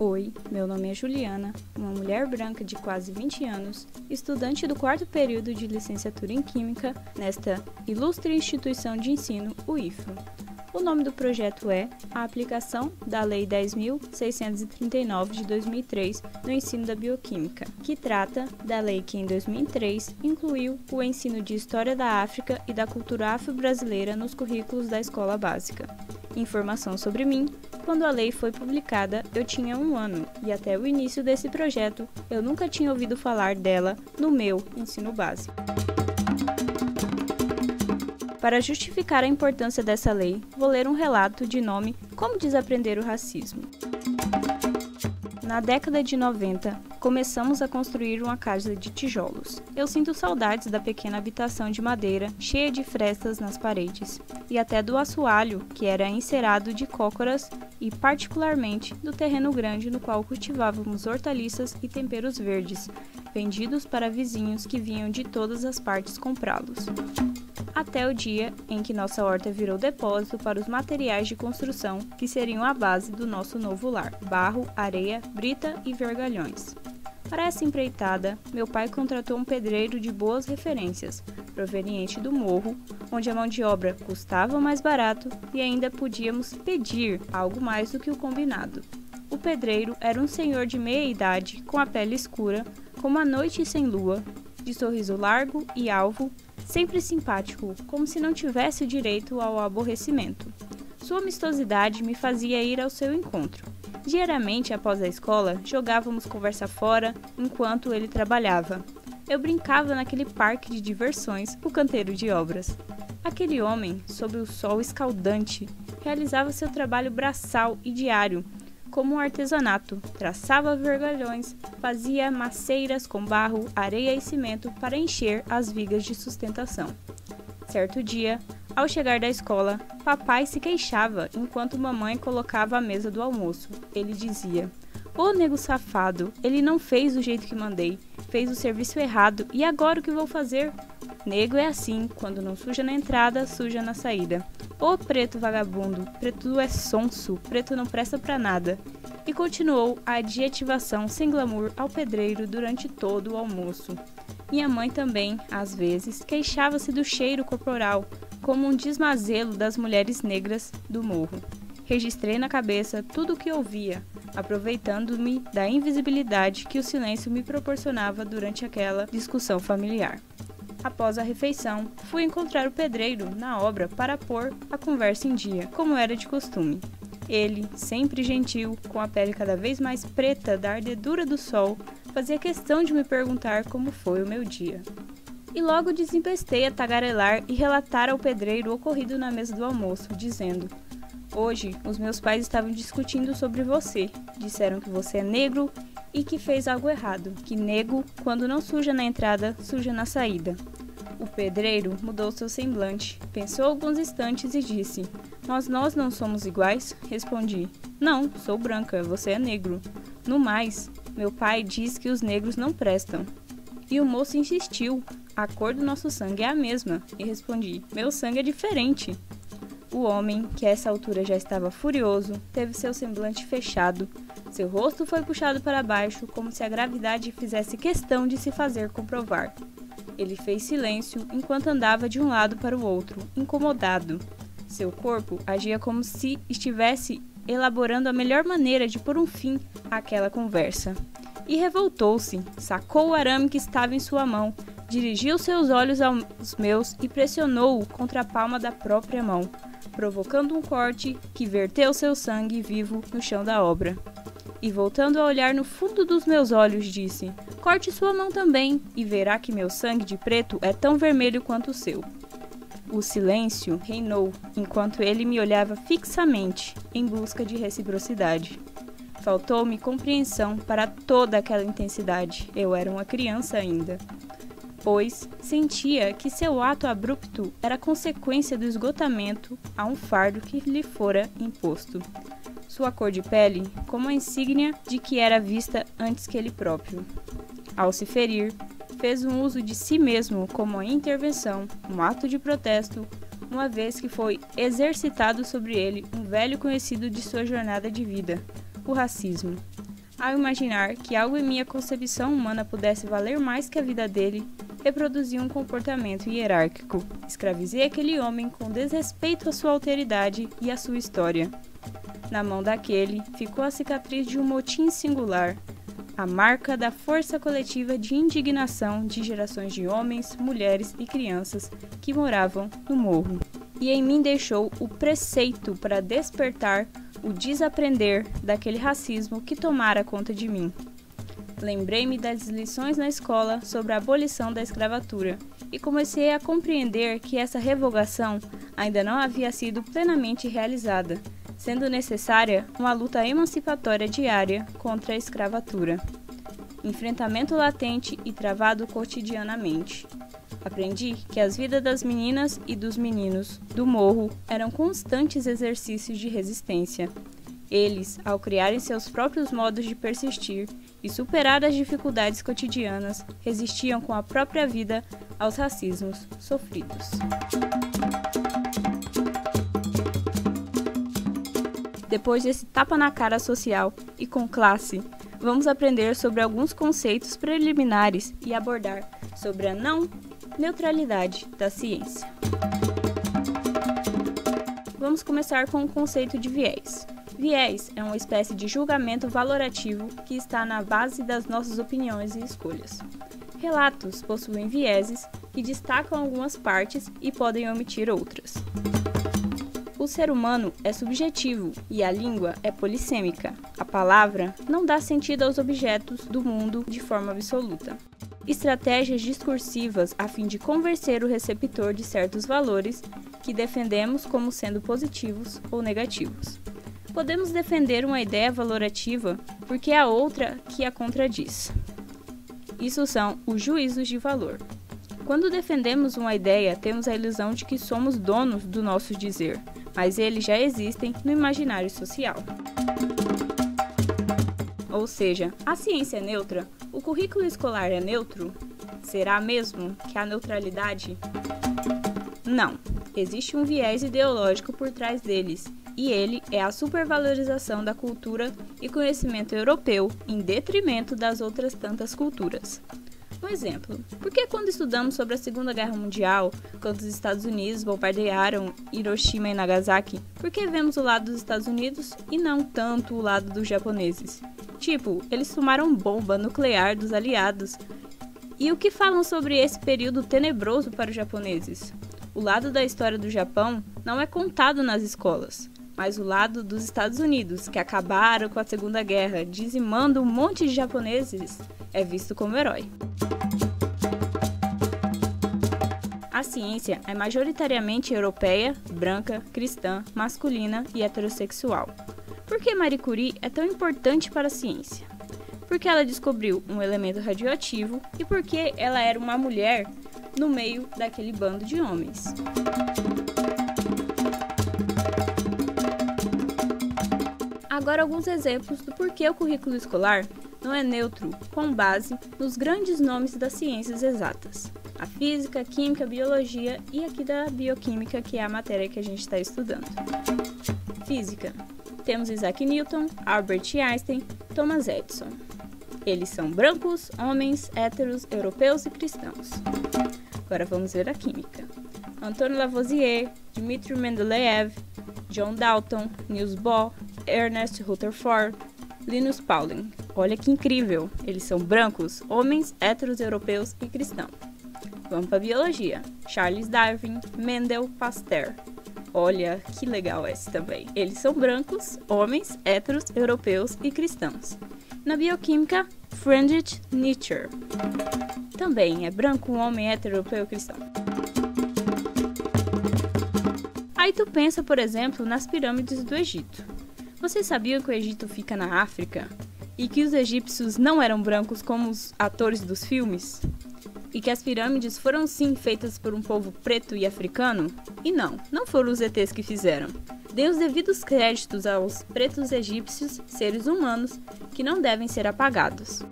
Oi, meu nome é Juliana, uma mulher branca de quase 20 anos, estudante do 4º período de licenciatura em Química nesta ilustre instituição de ensino, o IFRO. O nome do projeto é a aplicação da Lei 10.639 de 2003 no ensino da bioquímica, que trata da lei que em 2003 incluiu o ensino de História da África e da cultura afro-brasileira nos currículos da escola básica. Informação sobre mim: quando a lei foi publicada, eu tinha 1 ano e até o início desse projeto eu nunca tinha ouvido falar dela no meu ensino básico. Para justificar a importância dessa lei, vou ler um relato de nome Como Desaprender o Racismo. Na década de 90, começamos a construir uma casa de tijolos. Eu sinto saudades da pequena habitação de madeira, cheia de frestas nas paredes, e até do assoalho, que era encerado de cócoras, e particularmente do terreno grande no qual cultivávamos hortaliças e temperos verdes, vendidos para vizinhos que vinham de todas as partes comprá-los. Até o dia em que nossa horta virou depósito para os materiais de construção que seriam a base do nosso novo lar: barro, areia, brita e vergalhões. Para essa empreitada, meu pai contratou um pedreiro de boas referências, proveniente do morro, onde a mão de obra custava mais barato e ainda podíamos pedir algo mais do que o combinado. O pedreiro era um senhor de meia idade, com a pele escura, como a noite sem lua, de sorriso largo e alvo, sempre simpático, como se não tivesse o direito ao aborrecimento. Sua amistosidade me fazia ir ao seu encontro. Diariamente, após a escola, jogávamos conversa fora enquanto ele trabalhava. Eu brincava naquele parque de diversões, o canteiro de obras. Aquele homem, sob o sol escaldante, realizava seu trabalho braçal e diário, como um artesanato, traçava vergalhões, fazia maceiras com barro, areia e cimento para encher as vigas de sustentação. Certo dia, ao chegar da escola, papai se queixava enquanto mamãe colocava a mesa do almoço. Ele dizia: "Ô nego safado, ele não fez do jeito que mandei, fez o serviço errado e agora o que vou fazer? Nego é assim, quando não suja na entrada, suja na saída. Ô preto vagabundo, preto é sonso, preto não presta pra nada." E continuou a adjetivação sem glamour ao pedreiro durante todo o almoço. Minha mãe também, às vezes, queixava-se do cheiro corporal, como um desmazelo das mulheres negras do morro. Registrei na cabeça tudo o que ouvia, aproveitando-me da invisibilidade que o silêncio me proporcionava durante aquela discussão familiar. Após a refeição, fui encontrar o pedreiro na obra para pôr a conversa em dia, como era de costume. Ele, sempre gentil, com a pele cada vez mais preta da ardedura do sol, fazia questão de me perguntar como foi o meu dia. E logo desempestei a tagarelar e relatar ao pedreiro o ocorrido na mesa do almoço, dizendo: "Hoje, os meus pais estavam discutindo sobre você. Disseram que você é negro e que fez algo errado, que nego, quando não suja na entrada, suja na saída." O pedreiro mudou seu semblante, pensou alguns instantes e disse: Nós não somos iguais?" Respondi: "Não, sou branca, você é negro. No mais, meu pai diz que os negros não prestam." E o moço insistiu: "A cor do nosso sangue é a mesma." E respondi: "Meu sangue é diferente." O homem, que a essa altura já estava furioso, teve seu semblante fechado. Seu rosto foi puxado para baixo, como se a gravidade fizesse questão de se fazer comprovar. Ele fez silêncio enquanto andava de um lado para o outro, incomodado. Seu corpo agia como se estivesse elaborando a melhor maneira de pôr um fim àquela conversa. E revoltou-se, sacou o arame que estava em sua mão, dirigiu seus olhos aos meus e pressionou-o contra a palma da própria mão, provocando um corte que verteu seu sangue vivo no chão da obra. E voltando a olhar no fundo dos meus olhos, disse: "Corte sua mão também, e verá que meu sangue de preto é tão vermelho quanto o seu." O silêncio reinou, enquanto ele me olhava fixamente, em busca de reciprocidade. Faltou-me compreensão para toda aquela intensidade. Eu era uma criança ainda. Pois sentia que seu ato abrupto era consequência do esgotamento a um fardo que lhe fora imposto. Sua cor de pele, como a insígnia de que era vista antes que ele próprio. Ao se ferir, fez um uso de si mesmo como uma intervenção, um ato de protesto, uma vez que foi exercitado sobre ele um velho conhecido de sua jornada de vida, o racismo. ao imaginar que algo em minha concepção humana pudesse valer mais que a vida dele, reproduzi um comportamento hierárquico. Escravizei aquele homem com desrespeito à sua alteridade e à sua história. Na mão daquele ficou a cicatriz de um motim singular, a marca da força coletiva de indignação de gerações de homens, mulheres e crianças que moravam no morro. E em mim deixou o preceito para despertar o desaprender daquele racismo que tomara conta de mim. Lembrei-me das lições na escola sobre a abolição da escravatura e comecei a compreender que essa revogação ainda não havia sido plenamente realizada, sendo necessária uma luta emancipatória diária contra a escravatura. Enfrentamento latente e travado cotidianamente. Aprendi que as vidas das meninas e dos meninos do morro eram constantes exercícios de resistência. Eles, ao criarem seus próprios modos de persistir e superar as dificuldades cotidianas, resistiam com a própria vida aos racismos sofridos. Depois desse tapa na cara social e com classe, vamos aprender sobre alguns conceitos preliminares e abordar sobre a não neutralidade da ciência. Vamos começar com o conceito de viés. Viés é uma espécie de julgamento valorativo que está na base das nossas opiniões e escolhas. Relatos possuem vieses que destacam algumas partes e podem omitir outras. O ser humano é subjetivo e a língua é polissêmica. A palavra não dá sentido aos objetos do mundo de forma absoluta. Estratégias discursivas a fim de convencer o receptor de certos valores que defendemos como sendo positivos ou negativos. Podemos defender uma ideia valorativa porque há outra que a contradiz. Isso são os juízos de valor. Quando defendemos uma ideia, temos a ilusão de que somos donos do nosso dizer, mas eles já existem no imaginário social. Ou seja, a ciência é neutra? O currículo escolar é neutro? Será mesmo que há neutralidade? Não, existe um viés ideológico por trás deles, e ele é a supervalorização da cultura e conhecimento europeu em detrimento das outras tantas culturas. Um exemplo, por que quando estudamos sobre a Segunda Guerra Mundial, quando os Estados Unidos bombardearam Hiroshima e Nagasaki, por que vemos o lado dos Estados Unidos e não tanto o lado dos japoneses? Tipo, eles tomaram bomba nuclear dos aliados. E o que falam sobre esse período tenebroso para os japoneses? O lado da história do Japão não é contado nas escolas, mas o lado dos Estados Unidos, que acabaram com a Segunda Guerra, dizimando um monte de japoneses, é visto como herói. A ciência é majoritariamente europeia, branca, cristã, masculina e heterossexual. Por que Marie Curie é tão importante para a ciência? Porque ela descobriu um elemento radioativo e porque ela era uma mulher no meio daquele bando de homens. Agora alguns exemplos do porquê o currículo escolar não é neutro, com base nos grandes nomes das ciências exatas. A física, a química, a biologia e aqui da bioquímica, que é a matéria que a gente está estudando. Física. Temos Isaac Newton, Albert Einstein, Thomas Edison. Eles são brancos, homens, héteros, europeus e cristãos. Agora vamos ver a química. Antoine Lavoisier, Dmitri Mendeleev, John Dalton, Niels Bohr, Ernest Rutherford, Linus Pauling. Olha que incrível! Eles são brancos, homens, héteros, europeus e cristãos. Vamos para a biologia. Charles Darwin, Mendel, Pasteur. Olha que legal esse também. Eles são brancos, homens, héteros, europeus e cristãos. Na bioquímica, Friedrich Nietzsche. Também é branco, homem, hétero, europeu e cristão. Aí tu pensa, por exemplo, nas pirâmides do Egito. Vocês sabiam que o Egito fica na África? E que os egípcios não eram brancos como os atores dos filmes? E que as pirâmides foram sim feitas por um povo preto e africano? E não foram os ETs que fizeram. Dê os devidos créditos aos pretos egípcios, seres humanos, que não devem ser apagados.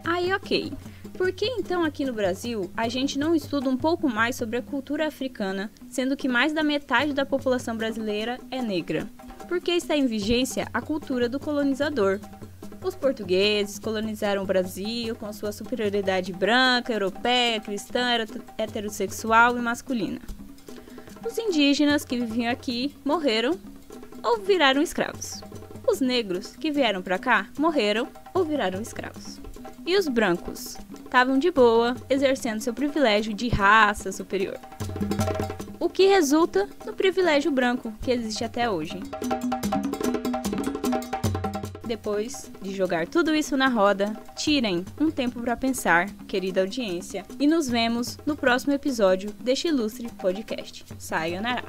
Aí ok, por que então aqui no Brasil a gente não estuda um pouco mais sobre a cultura africana, sendo que mais da metade da população brasileira é negra? porque está em vigência a cultura do colonizador. Os portugueses colonizaram o Brasil com sua superioridade branca, europeia, cristã, heterossexual e masculina. Os indígenas que viviam aqui morreram ou viraram escravos. Os negros que vieram para cá morreram ou viraram escravos. E os brancos estavam de boa, exercendo seu privilégio de raça superior. O que resulta no privilégio branco que existe até hoje. Depois de jogar tudo isso na roda, tirem um tempo para pensar, querida audiência, e nos vemos no próximo episódio deste ilustre podcast. Sayonara!